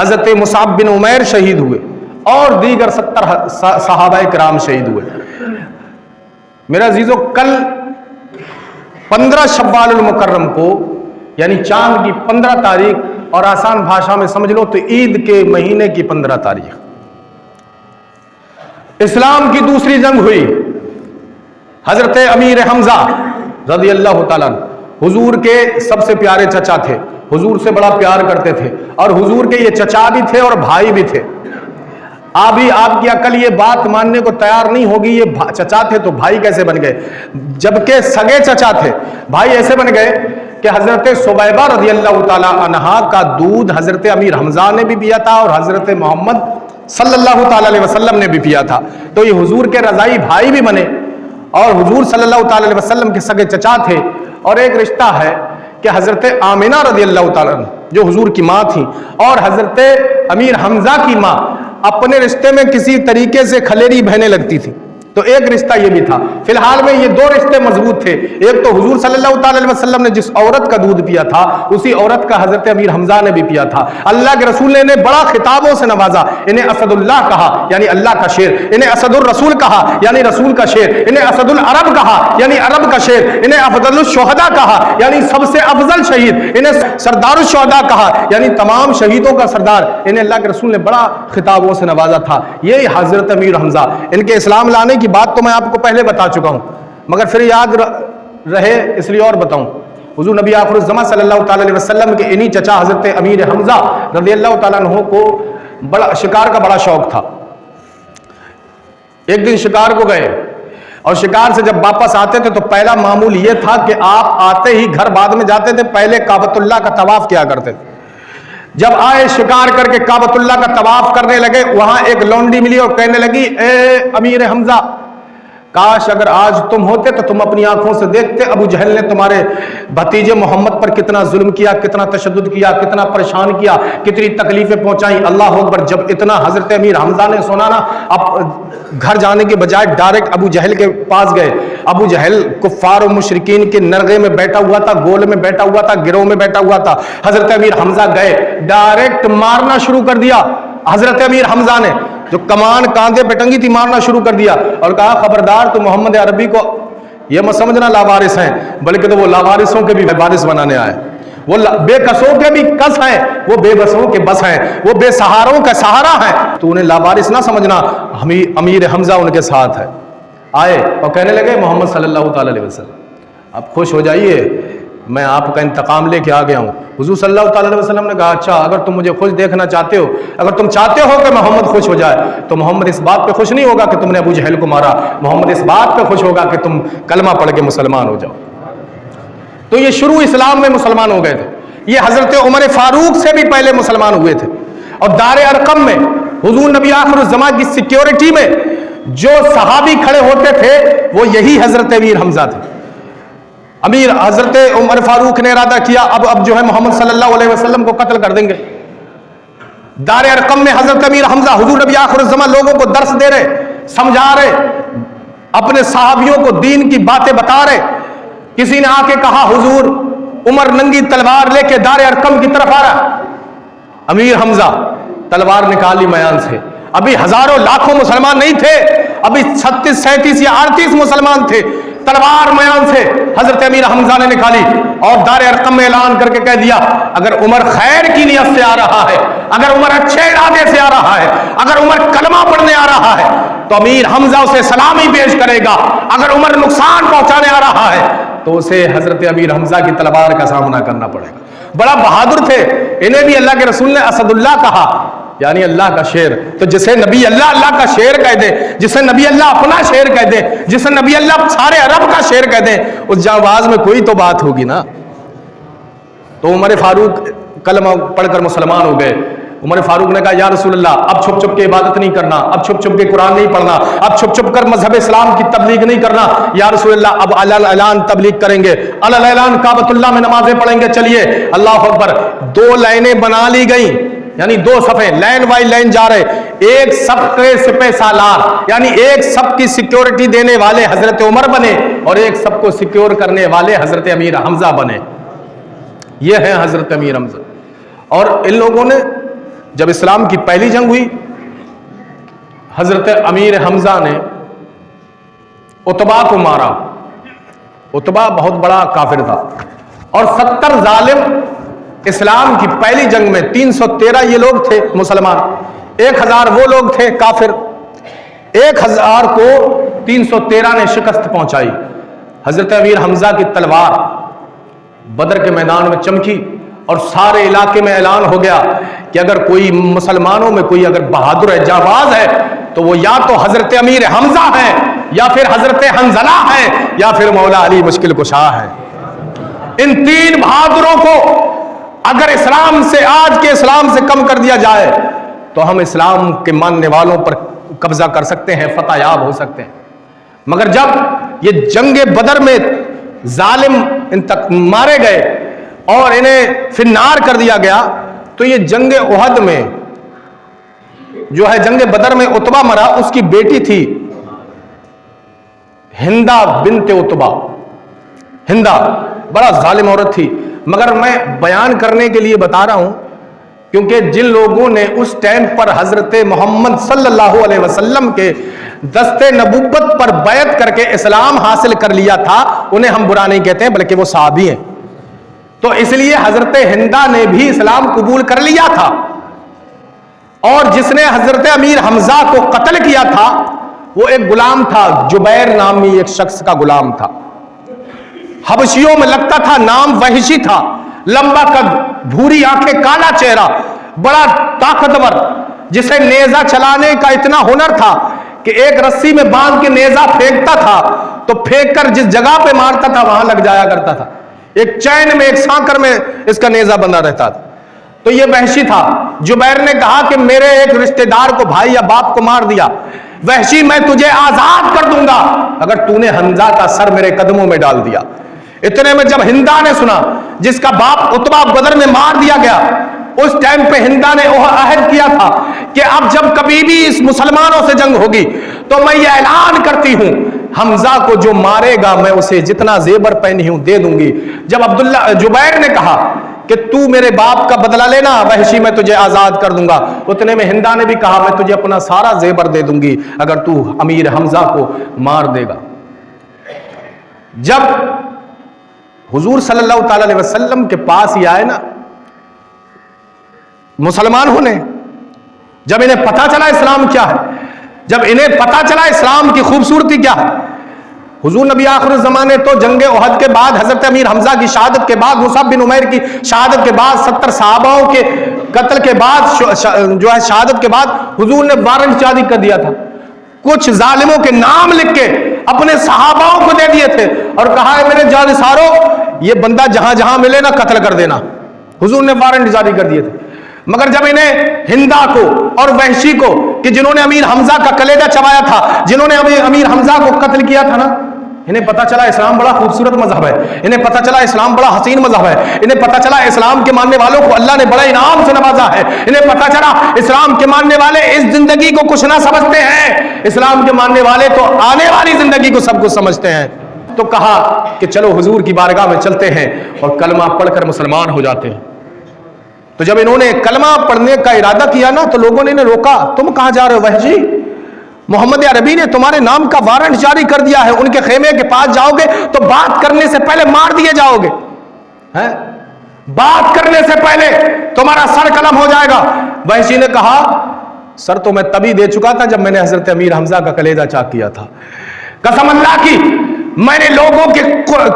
حضرت مصعب بن عمیر شہید ہوئے اور دیگر 70 صحابہ کرام شہید ہوئے۔ میرا عزیزو، کل 15 شوال المکرم کو یعنی چاند کی 15 تاریخ اور آسان بھاشا میں سمجھ لو تو عید کے مہینے کی 15 تاریخ اسلام کی دوسری جنگ ہوئی۔ حضرت امیر حمزہ رضی اللہ تعالیٰ حضور کے سب سے پیارے چچا تھے، حضور سے بڑا پیار کرتے تھے اور حضور کے یہ چچا بھی تھے اور بھائی بھی تھے۔ آپ کی عقل یہ بات ماننے کو تیار نہیں ہوگی یہ چچا تھے تو بھائی کیسے بن گئے، جبکہ سگے چچا تھے۔ بھائی ایسے بن گئے کہ حضرت سبیبہ رضی اللہ تعالی عنہا کا دودھ حضرت امیر حمزہ نے بھی پیا تھا اور حضرت محمد صلی اللہ تعالی علیہ وسلم نے بھی پیا تھا، تو یہ حضور کے رضائی بھائی بھی بنے اور حضور صلی اللہ تعالی علیہ وسلم کے سگے چچا تھے۔ اور ایک رشتہ ہے کہ حضرت آمنہ رضی اللہ تعالیٰ جو حضور کی ماں تھی اور حضرت امیر حمزہ کی ماں اپنے رشتے میں کسی طریقے سے خلیری بہنے لگتی تھی، تو ایک رشتہ یہ بھی تھا۔ فی الحال میں یہ دو رشتے مضبوط تھے، ایک تو حضور صلی اللہ تعالی علیہ وسلم نے جس عورت کا دودھ پیا تھا اسی عورت کا حضرت امیر حمزہ نے بھی پیا تھا۔ اللہ کے رسول نے انہیں بڑا خطابوں سے نوازا، انہیں اسد اللہ کہا یعنی اللہ کا شیر، انہیں اسد الرسول کہا یعنی رسول کا شیر، انہیں اسد العرب کہا یعنی عرب کا شیر، انہیں افضل الشہداء کہا یعنی سب سے افضل شہید، انہیں سردار الشہداء کہا یعنی تمام شہیدوں کا سردار، انہیں اللہ کے رسول نے بڑا خطابوں سے نوازا تھا۔ یہی حضرت امیر حمزہ، ان کے اسلام لانے کی بات تو میں آپ کو پہلے بتا چکا ہوں مگر پھر یاد رہے اس لیے اور بتاؤں۔ حضور نبی آخر الزمان صلی اللہ تعالی علیہ وسلم کے انہی چچا حضرت امیر حمزہ رضی اللہ تعالیٰ عنہ کو شکار کا بڑا شوق تھا۔ ایک دن شکار کو گئے اور شکار سے جب واپس آتے تھے تو پہلا معمول یہ تھا کہ آپ آتے ہی گھر بعد میں جاتے تھے، پہلے کعبۃ اللہ کا طواف کیا کرتے تھے۔ جب آئے شکار کر کے کعبۃ اللہ کا طواف کرنے لگے، وہاں ایک لونڈی ملی اور کہنے لگی، اے امیر حمزہ، کاش اگر آج تم ہوتے تو تم اپنی آنکھوں سے دیکھتے ابو جہل نے تمہارے بھتیجے محمد پر کتنا ظلم کیا، کتنا تشدد کیا، کتنا پریشان کیا، کتنی تکلیفیں پہنچائیں۔ اللہ اکبر! جب اتنا حضرت امیر حمزہ نے سنا نا، اب گھر جانے کے بجائے ڈائریکٹ ابو جہل کے پاس گئے۔ ابو جہل کفار و مشرکین کے نرغے میں بیٹھا ہوا تھا، گول میں بیٹھا ہوا تھا، گروہ میں بیٹھا ہوا تھا۔ حضرت امیر حمزہ گئے، ڈائریکٹ مارنا شروع کر دیا۔ حضرت امیر حمزہ نے جو کمان کاندھے پہ ٹنگی تھی مارنا شروع کر دیا اور کہا، خبردار تو محمد عربی کو یہ مت سمجھنا لاوارث ہیں، بلکہ تو وہ لاوارثوں کے بھی وارث بنانے آئے، وہ بے کسوں کے بھی کس ہیں، وہ بے بسوں کے بس ہیں، وہ بے سہاروں کا سہارا ہیں، تو انہیں لاوارث نہ سمجھنا۔ امیر حمزہ ان کے ساتھ ہے۔ آئے اور کہنے لگے، محمد صلی اللہ تعالی علیہ وسلم آپ خوش ہو جائیے، میں آپ کا انتقام لے کے آ گیا ہوں۔ حضور صلی اللہ تعالی علیہ وسلم نے کہا، اچھا اگر تم مجھے خوش دیکھنا چاہتے ہو، اگر تم چاہتے ہو کہ محمد خوش ہو جائے، تو محمد اس بات پہ خوش نہیں ہوگا کہ تم نے ابو جہل کو مارا، محمد اس بات پہ خوش ہوگا کہ تم کلمہ پڑھ کے مسلمان ہو جاؤ۔ تو یہ شروع اسلام میں مسلمان ہو گئے تھے، یہ حضرت عمر فاروق سے بھی پہلے مسلمان ہوئے تھے۔ اور دار ارقم میں حضور نبی آخر الزمان کی سیکیورٹی میں جو صحابی کھڑے ہوتے تھے وہ یہی حضرت امیر حمزہ تھے۔ امیر حضرت عمر فاروق نے ارادہ کیا اب جو ہے محمد صلی اللہ علیہ وسلم کو قتل کر دیں گے۔ دار ارقم میں حضرت امیر حمزہ حضور نبی آخر الزمان لوگوں کو درس دے رہے، سمجھا رہے، اپنے صحابیوں کو دین کی باتیں بتا رہے۔ کسی نے آ کے کہا، حضور عمر ننگی تلوار لے کے دار ارقم کی طرف آ رہا۔ امیر حمزہ تلوار نکالی میان سے، ابھی ہزاروں لاکھوں مسلمان نہیں تھے، ابھی 36 37 یا 38 مسلمان تھے۔ تلوار میان سے حضرت امیر حمزہ نے نکالی اور دار ارقم میں اعلان کر کے کہہ دیا، اگر عمر خیر کی نیت سے آ رہا ہے، اگر عمر اچھے ارادے سے آ رہا ہے، اگر عمر کلمہ پڑھنے آ رہا ہے تو امیر حمزہ اسے سلامی پیش کرے گا، اگر عمر نقصان پہنچانے آ رہا ہے تو اسے حضرت امیر حمزہ کی تلوار کا سامنا کرنا پڑے گا۔ بڑا بہادر تھے، انہیں بھی اللہ کے رسول نے اسد اللہ کہا یعنی اللہ کا شیر۔ تو جسے نبی اللہ کا شیر کہہ دے، جسے نبی اللہ اپنا شیر کہہ دے، جسے نبی اللہ سارے عرب کا شیر کہہ دے، اس جانباز میں کوئی تو بات ہوگی نا۔ تو عمر فاروق کلمہ پڑھ کر مسلمان ہو گئے۔ عمر فاروق نے کہا، یا رسول اللہ اب چھپ چھپ کے عبادت نہیں کرنا، اب چھپ چھپ کے قرآن نہیں پڑھنا، اب چھپ چھپ کر مذہب اسلام کی تبلیغ نہیں کرنا، یا رسول اللہ اب اعلان تبلیغ کریں گے، اعلان کعبۃ اللہ میں نمازیں پڑھیں گے، چلیے۔ اللہ اکبر! 2 لائنیں بنا لی گئیں، یعنی 2 صفیں لائن بائی لائن جا رہے، ایک صف کے سپہ سالار یعنی ایک صف کی سیکیورٹی دینے والے حضرت عمر بنے اور ایک صف کو سیکیور کرنے والے حضرت امیر حمزہ بنے۔ یہ ہیں حضرت امیر حمزہ۔ اور ان لوگوں نے جب اسلام کی پہلی جنگ ہوئی، حضرت امیر حمزہ نے عتبہ کو مارا۔ عتبہ بہت بڑا کافر تھا، اور 70 ظالم اسلام کی پہلی جنگ میں، 313 یہ لوگ تھے مسلمان، 1000 وہ لوگ تھے کافر، 1000 کو 313 نے شکست پہنچائی۔ حضرت امیر حمزہ کی تلوار بدر کے میدان میں چمکی، اور سارے علاقے میں اعلان ہو گیا کہ اگر کوئی مسلمانوں میں کوئی اگر بہادر ہے، جانباز ہے، تو وہ یا تو حضرت امیر حمزہ ہے، یا پھر حضرت حنظلہ ہے، یا پھر مولا علی مشکل کشا ہے۔ ان 3 بہادروں کو اگر اسلام سے، آج کے اسلام سے کم کر دیا جائے تو ہم اسلام کے ماننے والوں پر قبضہ کر سکتے ہیں، فتح یاب ہو سکتے ہیں۔ مگر جب یہ جنگ بدر میں ظالم ان تک مارے گئے اور انہیں فنار کر دیا گیا، تو یہ جنگ احد میں جو ہے، جنگ بدر میں عتبہ مرا، اس کی بیٹی تھی ہندہ بنت عتبہ۔ ہندہ بڑا ظالم عورت تھی، مگر میں بیان کرنے کے لیے بتا رہا ہوں کیونکہ جن لوگوں نے اس ٹائم پر حضرت محمد صلی اللہ علیہ وسلم کے دست نبوت پر بیعت کر کے اسلام حاصل کر لیا تھا، انہیں ہم برا نہیں کہتے ہیں، بلکہ وہ صحابی ہیں۔ تو اس لیے حضرت ہندہ نے بھی اسلام قبول کر لیا تھا، اور جس نے حضرت امیر حمزہ کو قتل کیا تھا وہ ایک غلام تھا، جبیر نامی ایک شخص کا غلام تھا، حبشیوں میں لگتا تھا، نام وحشی تھا، لمبا قد، بھوری آنکھیں، کالا چہرہ، بڑا طاقتور، جسے نیزہ چلانے کا اتنا ہنر تھا کہ ایک رسی میں باندھ کے نیزہ پھینکتا تھا تو پھینک کر جس جگہ پہ مارتا تھا وہاں لگ جایا کرتا تھا، ایک چین میں، ایک سانکر میں اس کا نیزہ بندھا رہتا تھا۔ تو یہ وحشی تھا۔ جبیر نے کہا کہ میرے ایک رشتہ دار کو، بھائی یا باپ کو مار دیا، وحشی میں تجھے آزاد کر دوں گا اگر تو نے حمزہ کا سر میرے قدموں میں ڈال دیا۔ اتنے میں جب ہندہ نے سنا، جس کا باپ عتبہ بدر میں مار دیا گیا، اس ٹائم پہ ہندہ نے عہد کیا تھا کہ اب جب کبھی بھی اس مسلمانوں سے جنگ ہوگی تو میں یہ اعلان کرتی ہوں، حمزہ کو جو مارے گا میں اسے جتنا زیور پہنی ہوں دے دوں گی۔ جب جبیر نے کہا کہ تو میرے باپ کا بدلہ لینا، وحشی میں تجھے آزاد کر دوں گا، اتنے میں ہندہ نے بھی کہا میں تجھے اپنا سارا زیور دے دوں گی اگر تو امیر حمزہ کو مار دے گا۔ جب حضور صلی اللہ تعالی علیہ وسلم کے پاس ہی آئے نا مسلمان ہونے، جب انہیں پتا چلا اسلام کیا ہے، جب انہیں پتا چلا اسلام کی خوبصورتی کیا ہے، حضور نبی آخر الزمانے تو جنگ احد کے بعد، حضرت امیر حمزہ کی شہادت کے بعد، مصعب بن عمیر کی شہادت کے بعد، 70 صحاباؤں کے قتل کے بعد، جو ہے شہادت کے بعد، حضور نے وارنٹ جاری کر دیا تھا، کچھ ظالموں کے نام لکھ کے اپنے صحاباؤں کو دے دیے تھے اور کہا ہے میرے جانثارو یہ بندہ جہاں جہاں ملے نا قتل کر دینا، حضور نے وارنٹ جاری کر دیے تھے۔ مگر جب انہیں ہندہ کو اور وحشی کو، کہ جنہوں نے امیر حمزہ کا کلیجہ چبایا تھا، جنہوں نے امیر حمزہ کو قتل کیا تھا نا، انہیں پتا چلا اسلام بڑا خوبصورت مذہب ہے، انہیں پتا چلا اسلام بڑا حسین مذہب ہے، انہیں پتا چلا اسلام کے ماننے والوں کو اللہ نے بڑا انعام سے نوازا ہے، انہیں پتا چلا اسلام کے ماننے والے اس زندگی کو کچھ نہ سمجھتے ہیں، اسلام کے ماننے والے تو آنے والی زندگی کو سب کچھ سمجھتے ہیں۔ تو کہا کہ چلو حضور کی بارگاہ میں چلتے ہیں اور کلمہ پڑھ کر مسلمان ہو جاتے ہیں۔ تو جب انہوں نے کلمہ پڑھنے کا ارادہ کیا نا تو لوگوں نے انہیں روکا، تم کہاں جا رہے ہو وحشی؟ محمد عربی نے تمہارے نام کا وارنٹ جاری کر دیا ہے، ان کے خیمے کے پاس جاؤ گے تو بات کرنے سے پہلے مار دیے جاؤ گے، بات کرنے سے پہلے تمہارا سر قلم ہو جائے گا۔ وحشی نے کہا سر تو میں تبھی دے چکا تھا جب میں نے حضرت امیر حمزہ کا کلیجہ چاک کیا تھا، قسم اللہ کی میں نے لوگوں کے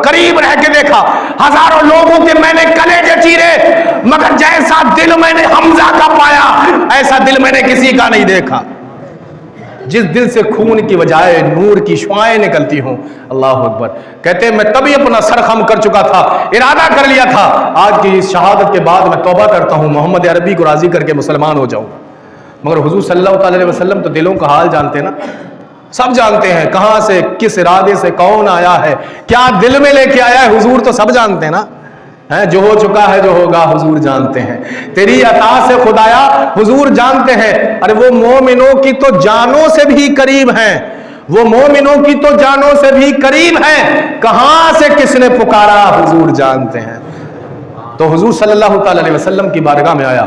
قریب رہ کے دیکھا، ہزاروں لوگوں کے میں نے کلیجے چیرے، مگر جیسا دل میں نے حمزہ کا پایا ایسا دل میں نے کسی کا نہیں دیکھا، جس دل سے خون کی بجائے نور کی شعائیں نکلتی ہوں۔ اللہ اکبر۔ کہتے ہیں میں تبھی اپنا سر خم کر چکا تھا، ارادہ کر لیا تھا آج کی اس شہادت کے بعد میں توبہ کرتا ہوں محمد عربی کو راضی کر کے مسلمان ہو جاؤں۔ مگر حضور صلی اللہ تعالی علیہ وسلم تو دلوں کا حال جانتے نا، سب جانتے ہیں کہاں سے کس ارادے سے کون آیا ہے، کیا دل میں لے کے آیا ہے، حضور تو سب جانتے ہیں نا، جو ہو چکا ہے جو ہوگا حضور جانتے ہیں، تیری عطا سے خدایا حضور جانتے ہیں۔ ارے وہ مومنوں کی تو جانوں سے بھی قریب ہیں، وہ مومنوں کی تو جانوں سے بھی قریب ہیں، کہاں سے کس نے پکارا حضور جانتے ہیں۔ تو حضور صلی اللہ تعالی علیہ وسلم کی بارگاہ میں آیا،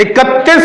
31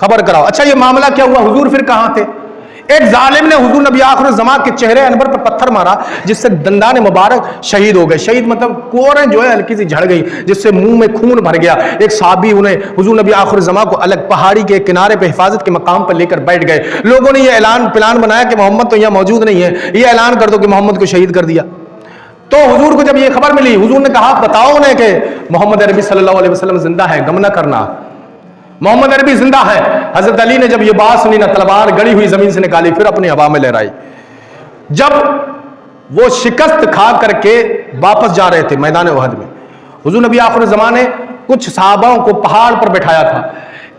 خبر کراؤ۔ اچھا یہ معاملہ کیا ہوا؟ حضور پھر کہاں تھے؟ ایک ظالم نے حضور نبی آخر الزمان کے چہرے انور پر پتھر مارا، جس سے دندان مبارک شہید ہو گئے۔ شہید مطلب کوریں جو ہے ہلکی سی جھڑ گئی، جس سے منہ میں خون بھر گیا۔ ایک صحابی انہیں حضور نبی آخر الزمان کو الگ پہاڑی کے کنارے پہ حفاظت کے مقام پر لے کر بیٹھ گئے۔ لوگوں نے یہ پلان بنایا کہ محمد تو یہاں موجود نہیں ہے، یہ اعلان کر دو کہ محمد کو شہید کر دیا۔ تو حضور کو جب یہ خبر ملی، حضور نے کہا بتاؤ انہیں کہ محمد عربی صلی اللہ علیہ وسلم زندہ ہے، غم نہ کرنا، محمد عربی زندہ ہے۔ حضرت علی نے جب یہ بات سنی نا، تلوار گڑی ہوئی زمین سے نکالی، پھر اپنی ہوا میں لہرائی۔ جب وہ شکست کھا کر کے واپس جا رہے تھے میدان احد میں، حضور نبی آخر الزمان نے کچھ صحابہ کو پہاڑ پر بٹھایا تھا،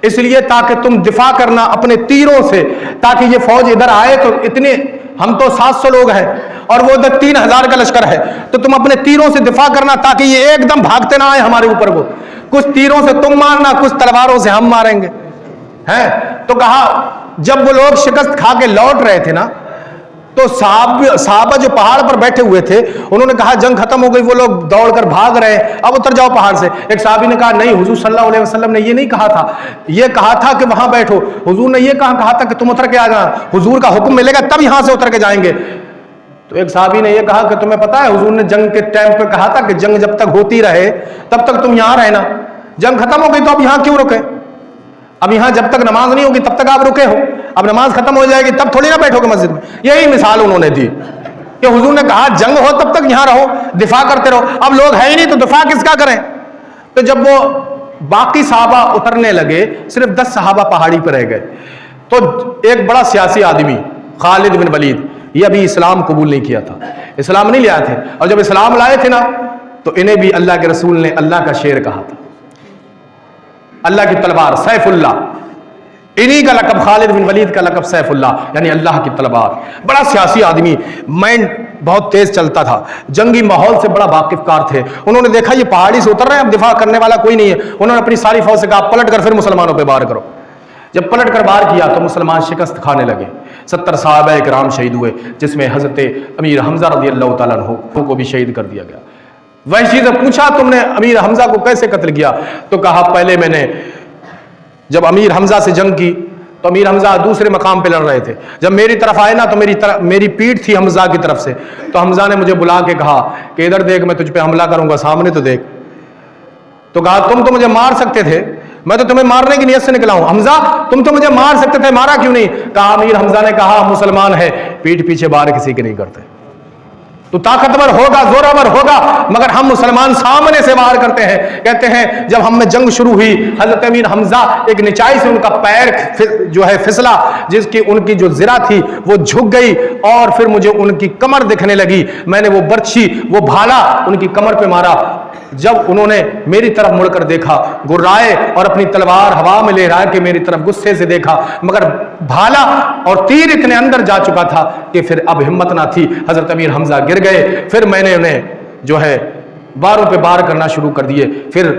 اس لیے تاکہ تم دفاع کرنا اپنے تیروں سے، تاکہ یہ فوج ادھر آئے تو اتنے، ہم تو 700 لوگ ہیں اور وہ ادھر 3000 کا لشکر ہے، تو تم اپنے تیروں سے دفاع کرنا تاکہ یہ ایک دم بھاگتے نہ آئے ہمارے اوپر، وہ کچھ تیروں سے تم مارنا، کچھ تلواروں سے ہم ماریں گے، ہیں؟ تو کہا جب وہ لوگ شکست کھا کے لوٹ رہے تھے نا، تو صحابہ جو پہاڑ پر بیٹھے ہوئے تھے انہوں نے کہا جنگ ختم ہو گئی، وہ لوگ دوڑ کر بھاگ رہے ہیں، اب اتر جاؤ پہاڑ سے۔ ایک صحابی نے کہا نہیں، حضور صلی اللہ علیہ وسلم نے یہ نہیں کہا تھا، یہ کہا تھا کہ وہاں بیٹھو، حضور نے یہ کہا تھا کہ تم اتر کے آ جانا، حضور کا حکم ملے گا تب یہاں سے اتر کے جائیں گے۔ تو ایک صحابی نے یہ کہا کہ تمہیں پتا ہے حضور نے جنگ کے ٹائم پہ کہا تھا کہ جنگ جب تک ہوتی رہے تب تک تم یہاں رہنا، جنگ ختم ہو گئی تو اب یہاں کیوں رکے؟ اب یہاں جب تک نماز نہیں ہوگی تب تک آپ رکے ہو، اب نماز ختم ہو جائے گی تب تھوڑی نہ بیٹھو گے مسجد میں۔ یہی مثال انہوں نے دی کہ حضور نے کہا جنگ ہو تب تک یہاں رہو، دفاع کرتے رہو، اب لوگ ہے ہی نہیں تو دفاع کس کا کریں؟ تو جب وہ باقی صحابہ اترنے لگے، صرف 10 صحابہ پہاڑی پر رہ گئے، تو ایک بڑا سیاسی آدمی خالد بن ولید، یہ ابھی اسلام قبول نہیں کیا تھا، اسلام نہیں لیا تھے، اور جب اسلام لائے تھے نا تو انہیں بھی اللہ کے رسول نے اللہ کا شیر کہا تھا، اللہ کی تلوار سیف اللہ، انہی کا لقب، خالد بن ولید کا لقب سیف اللہ، یعنی اللہ کی تلوار۔ بڑا سیاسی آدمی، مائنڈ بہت تیز چلتا تھا، جنگی ماحول سے بڑا واقف کار تھے۔ انہوں نے دیکھا یہ پہاڑی سے اتر رہے ہیں، اب دفاع کرنے والا کوئی نہیں ہے، انہوں نے اپنی ساری فوج سے کہا پلٹ کر پھر مسلمانوں پہ وار کرو۔ جب پلٹ کر وار کیا تو مسلمان شکست کھانے لگے، 70 صحابہ کرام شہید ہوئے، جس میں حضرت امیر حمزہ رضی اللہ تعالیٰ عنہ کو بھی شہید کر دیا گیا۔ وحشی سے پوچھا تم نے امیر حمزہ کو کیسے قتل کیا؟ تو کہا پہلے میں نے جب امیر حمزہ سے جنگ کی تو امیر حمزہ دوسرے مقام پہ لڑ رہے تھے، جب میری طرف آئے نا تو میری پیٹھ تھی حمزہ کی طرف سے، تو حمزہ نے مجھے بلا کے کہا کہ ادھر دیکھ میں تجھ پہ حملہ کروں گا، سامنے تو دیکھ۔ تو کہا تم تو مجھے مار سکتے تھے، میں تو تمہیں مارنے کی نیت سے نکلا ہوں، حمزہ تم تو مجھے مار سکتے تھے، مارا کیوں نہیں؟ کہا امیر حمزہ نے کہا مسلمان ہے، پیٹھ پیچھے بار کسی کے نہیں کرتے، تو طاقتور ہوگا، زورآور ہوگا، مگر ہم مسلمان سامنے سے وار کرتے ہیں۔ کہتے ہیں جب ہم میں جنگ شروع ہوئی، حضرت امیر حمزہ ایک نچائی سے ان کا پیر جو ہے پھسلا، جس کی ان کی جو زرہ تھی وہ جھک گئی، اور پھر مجھے ان کی کمر دکھنے لگی، میں نے وہ برچھی، وہ بھالا ان کی کمر پہ مارا۔ جب انہوں نے میری طرف مڑ کر دیکھا، گرائے اور اپنی تلوار ہوا میں لے رہا کہ میری طرف غصے سے دیکھا، مگر بھالا اور تیر اتنے اندر جا چکا تھا کہ پھر اب ہمت نہ تھی، حضرت امیر حمزہ گر گئے۔ پھر میں نے انہیں جو ہے باروں پہ بار کرنا شروع کر دیے۔ پھر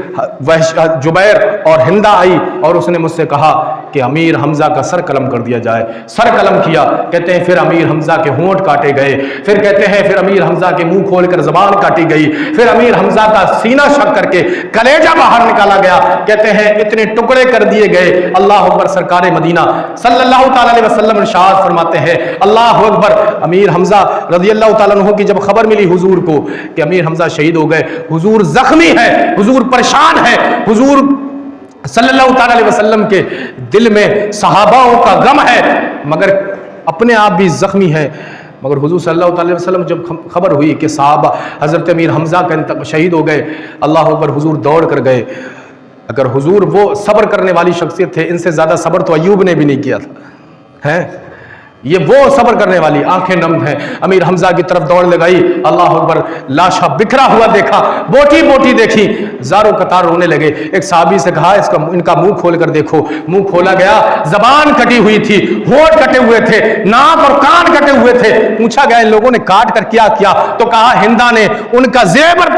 جبیر اور ہندہ آئی اور اس نے مجھ سے کہا کہ امیر حمزہ کا سر قلم کر دیا جائے، سر قلم کیا۔ کہتے ہیں پھر امیر حمزہ کے ہونٹ کاٹے گئے، پھر کہتے ہیں پھر امیر حمزہ کے منہ کھول کر زبان کاٹی گئی، پھر امیر حمزہ کا سینہ شق کر کے کلیجہ باہر نکالا گیا۔ کہتے ہیں اتنے ٹکڑے کر دیے گئے۔ اللہ اکبر، سرکار مدینہ صلی اللہ تعالی علیہ وسلم ارشاد فرماتے ہیں اللہ اکبر، امیر حمزہ رضی اللہ تعالیٰ عنہ کی جب خبر ملی حضور کو کہ امیر حمزہ شہید ہو گئے، حضور زخمی ہے، حضور پریشان ہے، حضور صلی اللہ تعالی علیہ وسلم کے دل میں صحاباؤں کا غم ہے، مگر اپنے آپ بھی زخمی ہے۔ مگر حضور صلی اللہ تعالی وسلم جب خبر ہوئی کہ صحابہ حضرت امیر حمزہ کا شہید ہو گئے، اللہ اکبر، حضور دوڑ کر گئے۔ اگر حضور وہ صبر کرنے والی شخصیت تھے، ان سے زیادہ صبر تو ایوب نے بھی نہیں کیا تھا، ہیں یہ وہ صبر کرنے والی، آنکھیں نم ہیں۔ امیر حمزہ کی طرف دوڑ لگائی، اللہ اکبر، لاشا بکھرا ہوا دیکھا، بوٹی بوٹی دیکھی، زاروں قطار رونے لگے۔ ایک صحابی سے کہا ان کا منہ کھول کر دیکھو۔ منہ کھولا گیا، زبان کٹی ہوئی تھی، ہونٹ کٹے ہوئے تھے، ناک اور کان کٹے ہوئے تھے۔ پوچھا گیا ان لوگوں نے کاٹ کر کیا کیا؟ تو کہا ہندا نے ان کا زیور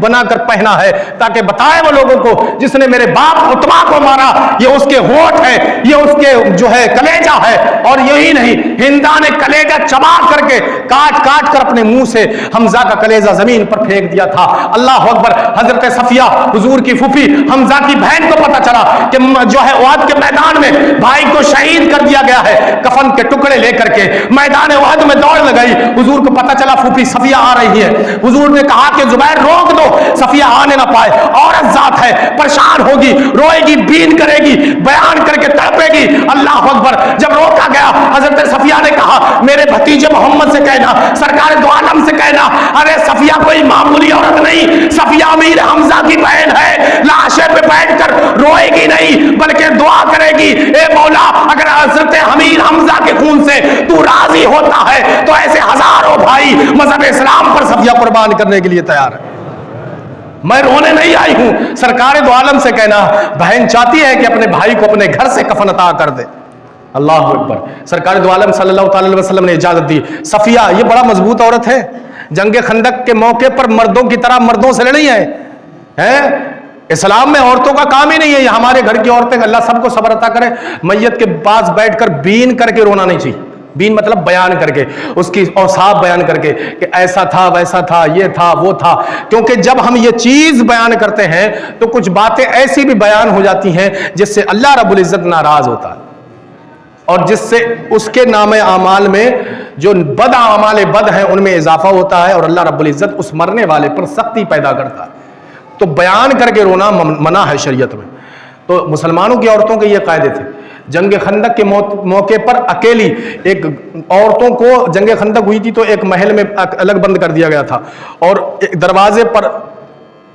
بنا کر پہنا ہے تاکہ بتائے وہ لوگوں کو جس نے میرے باپ عتبہ کو مارا یہ اس کے ہونٹ ہے، یہ اس کے جو ہے کلیجہ ہے، اور یہی نہیں ہندا نے کلیجہ چبا کر کے کاٹ کر اپنے منہ سے حمزہ کا کلیجہ زمین پر پھینک دیا تھا. اللہ اکبر. حضرت صفیہ حضور کی پھوپھی حمزہ کی بہن کو پتا چلا کہ جو ہے احد کے میدان میں بھائی کو شہید کر دیا گیا ہے. کفن کے ٹکڑے لے کر کے میدان احد میں دوڑ لگائی. حضور کو پتا چلا پھوپھی صفیہ آ رہی ہے. حضور نے کہا کہ زبیر روک دو, صفیہ آنے نہ پائے, عورت ذات ہے, پریشان ہوگی, روئے گی, بین کرے گی, بیان کر کے تڑپے گی. اللہ اکبر. جب روکا گیا حضرت صفیہ نے کہا میرے بھتیجے محمد سے کہنا, سرکار دو عالم سے کہنا, ارے صفیہ کوئی معمولی عورت نہیں, صفیہ امیر حمزہ کی بہن ہے, لاشے پہ بیٹھ کر روئے گی نہیں بلکہ دعا کرے گی, اے مولا اگر حضرت امیر حمزہ کے خون سے تو راضی ہوتا ہے تو ایسے ہزاروں بھائی مذہب اسلام پر صفیہ قربان کرنے کے لیے تیار ہے. میں رونے نہیں آئی ہوں, سرکار دو عالم سے کہنا بہن چاہتی ہے کہ اپنے بھائی کو اپنے گھر سے کفن عطا کر دے. اللہ اکبر. سرکار دو عالم صلی اللہ تعالی وسلم نے اجازت دی. صفیہ یہ بڑا مضبوط عورت ہے, جنگ خندق کے موقع پر مردوں کی طرح مردوں سے لڑی ہے. اسلام میں عورتوں کا کام ہی نہیں ہے. یہ ہمارے گھر کی عورتیں, اللہ سب کو صبر عطا کرے, میت کے پاس بیٹھ کر بین کر کے رونا نہیں چاہیے. بین مطلب بیان کر کے, اس کی اوصاف بیان کر کے کہ ایسا تھا ویسا تھا, یہ تھا وہ تھا. کیونکہ جب ہم یہ چیز بیان کرتے ہیں تو کچھ باتیں ایسی بھی بیان ہو جاتی ہیں جس سے اللہ رب العزت ناراض ہوتا ہے, اور جس سے اس کے نام اعمال میں جو بد اعمال بد ہیں ان میں اضافہ ہوتا ہے, اور اللہ رب العزت اس مرنے والے پر سختی پیدا کرتا ہے. تو بیان کر کے رونا منع ہے شریعت میں. تو مسلمانوں کی عورتوں کے یہ قاعدے تھے. جنگ خندق کے موقع پر اکیلی ایک عورتوں کو جنگ خندق ہوئی تھی تو ایک محل میں الگ بند کر دیا گیا تھا, اور ایک دروازے پر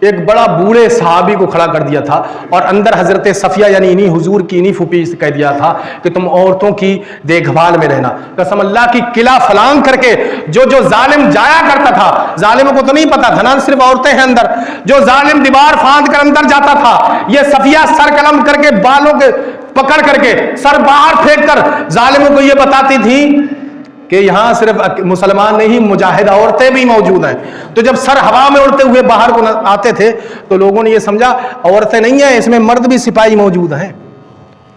ایک بڑا بوڑھے صحابی کو کھڑا کر دیا تھا, اور اندر حضرت صفیہ یعنی انہی حضور کی انہی پھوپھی سے کہہ دیا تھا کہ تم عورتوں کی دیکھ بھال میں رہنا. قسم اللہ کی قلعہ فلانگ کر کے جو ظالم جایا کرتا تھا, ظالموں کو تو نہیں پتا تھا نا صرف عورتیں ہیں اندر, جو ظالم دیوار پھاند کر اندر جاتا تھا, یہ صفیہ سر قلم کر کے بالوں کے پکڑ کر کے سر باہر پھینک کر ظالموں کو یہ بتاتی تھی کہ یہاں صرف مسلمان نہیں مجاہد عورتیں بھی موجود ہیں. تو جب سر ہوا میں اڑتے ہوئے باہر کو آتے تھے تو لوگوں نے یہ سمجھا عورتیں نہیں ہیں, اس میں مرد بھی سپاہی موجود ہیں.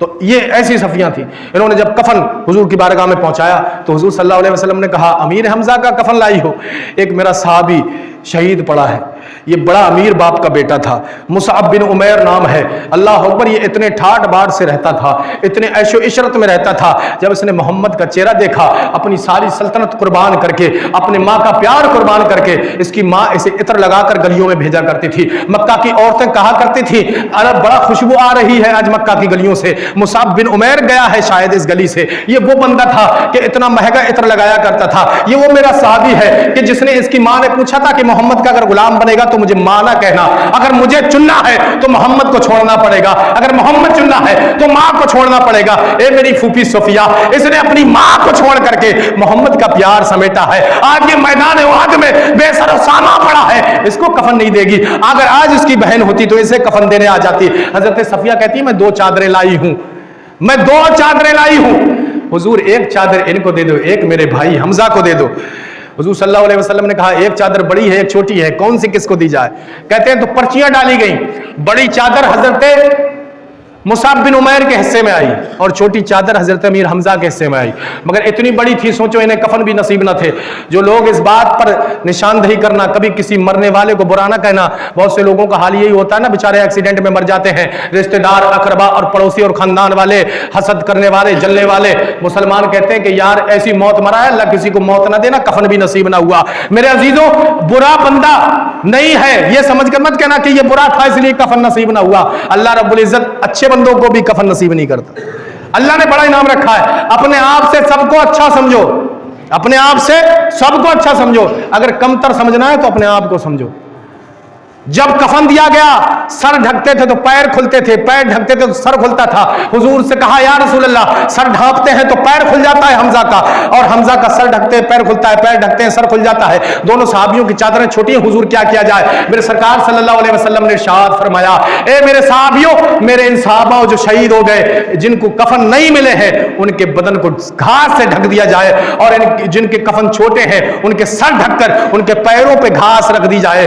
تو یہ ایسی صفیاں تھیں. انہوں نے جب کفن حضور کی بارگاہ میں پہنچایا تو حضور صلی اللہ علیہ وسلم نے کہا امیر حمزہ کا کفن لائی ہو. ایک میرا صحابی شہید پڑا ہے, یہ بڑا امیر باپ کا بیٹا تھا, مصعب بن عمیر نام ہے. اللہ اکبر. یہ اتنے ٹھاٹ باٹ سے رہتا تھا, اتنے عیش و عشرت میں رہتا تھا. جب اس نے محمد کا چہرہ دیکھا, اپنی ساری سلطنت قربان کر کے, اپنے ماں کا پیار قربان کر کے, اس کی ماں اسے عطر لگا کر گلیوں میں بھیجا کرتی تھی. مکہ کی عورتیں کہا کرتی تھی ارے بڑا خوشبو آ رہی ہے آج مکہ کی گلیوں سے, مصعب بن عمیر گیا ہے شاید اس گلی سے. یہ وہ بندہ تھا کہ اتنا مہنگا عطر لگایا کرتا تھا. یہ وہ میرا صحابی ہے کہ جس نے, اس کی ماں نے پوچھا تھا کہ محمد کا اگر غلام بنے گا تو مجھے ماں نہ کہنا, اگر مجھے چننا ہے تو محمد کو چھوڑنا پڑے گا, اگر محمد چننا ہے تو ماں کو چھوڑنا پڑے گا. اے میری پھوپھی صفیہ, اس نے اپنی ماں کو چھوڑ کر کے محمد کا پیار سمیٹا ہے. آج یہ میدان احد میں بے سر و ساماں پڑا ہے, اس کو کفن نہیں دے گی. اگر آج اس کی بہن ہوتی تو اسے کفن دینے آ جاتی. حضرت صفیہ کہتی ہے میں 2 چادریں لائی ہوں, میں 2 چادریں لائی ہوں. حضور ایک چادر ان کو دے دو, ایک میرے بھائی حمزہ کو دے دو. حضور صلی اللہ علیہ وسلم نے کہا ایک چادر بڑی ہے ایک چھوٹی ہے, کون سی کس کو دی جائے؟ کہتے ہیں تو پرچیاں ڈالی گئیں. بڑی چادر حضرت مصعب بن عمیر کے حصے میں آئی اور چھوٹی چادر حضرت امیر حمزہ کے حصے میں آئی. مگر اتنی بڑی تھی سوچو انہیں کفن بھی نصیب نہ تھے. جو لوگ اس بات پر نشاندہی کرنا, کبھی کسی مرنے والے کو برا نہ کہنا, بہت سے لوگوں کا حال یہی ہوتا ہے نا, بیچارے ایکسیڈنٹ میں مر جاتے ہیں, رشتہ دار اقربا اور پڑوسی اور خاندان والے حسد کرنے والے جلنے والے. مسلمان کہتے ہیں کہ یار ایسی موت مرا ہے, اللہ کسی کو موت نہ دینا, کفن بھی نصیب نہ ہوا. میرے عزیزوں برا بندہ نہیں ہے یہ سمجھ کر مت کہنا کہ یہ برا تھا اس لیے کفن نصیب نہ ہوا. اللہ رب العزت اچھے بندوں کو بھی کفن نصیب نہیں کرتا. اللہ نے بڑا انعام رکھا ہے. اپنے آپ سے سب کو اچھا سمجھو, اپنے آپ سے سب کو اچھا سمجھو. اگر کمتر سمجھنا ہے تو اپنے آپ کو سمجھو. جب کفن دیا گیا سر ڈھکتے تھے تو پیر کھلتے تھے, پیر ڈھکتے تھے تو سر کھلتا تھا. حضور سے کہا یا رسول اللہ سر ڈھانپتے ہیں تو پیر کھل جاتا ہے حمزہ کا, اور حمزہ کا سر ڈھکتے ہیں پیر کھلتا ہے, پیر ڈھکتے ہیں سر کھل جاتا ہے. دونوں صحابیوں کی چادریں چھوٹی ہیں, حضور کیا کیا جائے؟ میرے سرکار صلی اللہ علیہ وسلم نے ارشاد فرمایا اے میرے صحابیوں, میرے ان صحابہ جو شہید ہو گئے جن کو کفن نہیں ملے ہیں ان کے بدن کو گھاس سے ڈھک دیا جائے, اور جن کے کفن چھوٹے ہیں ان کے سر ڈھک کر ان کے پیروں پہ گھاس رکھ دی جائے.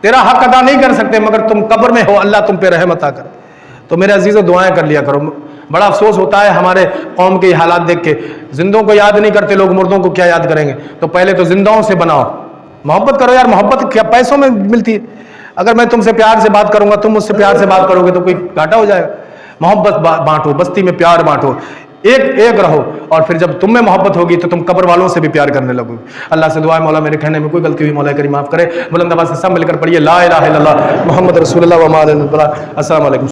تیرا حق ادا نہیں کر سکتے، مگر تم قبر میں ہو، اللہ تم پہ رحم عطا کر۔ تو میرے عزیزو دعائیں کر لیا کرو۔ بڑا افسوس ہوتا ہے ہمارے قوم کے یہ حالات دیکھ کے، زندوں کو یاد نہیں کرتے لوگ، مردوں کو کیا یاد کریں گے؟ تو پہلے تو زندوں سے بناؤ، محبت کرو یار، محبت کیا پیسوں میں ملتی ہے؟ اگر میں تم سے پیار سے بات کروں گا، تم مجھ سے پیار سے بات کرو گے تو کوئی گھاٹا ہو جائے گا؟ محبت بانٹو، بستی میں پیار بانٹو، ایک رہو، اور پھر جب تم میں محبت ہوگی تو تم قبر والوں سے بھی پیار کرنے لگو گے۔ اللہ سے دعا ہے مولا میرے کہنے میں کوئی غلطی ہوئی مولا کریم معاف کرے۔ بلند آواز سے سب مل کر پڑھیے لا الہ الا اللہ محمد رسول اللہ و ما علیہ السلام علیکم۔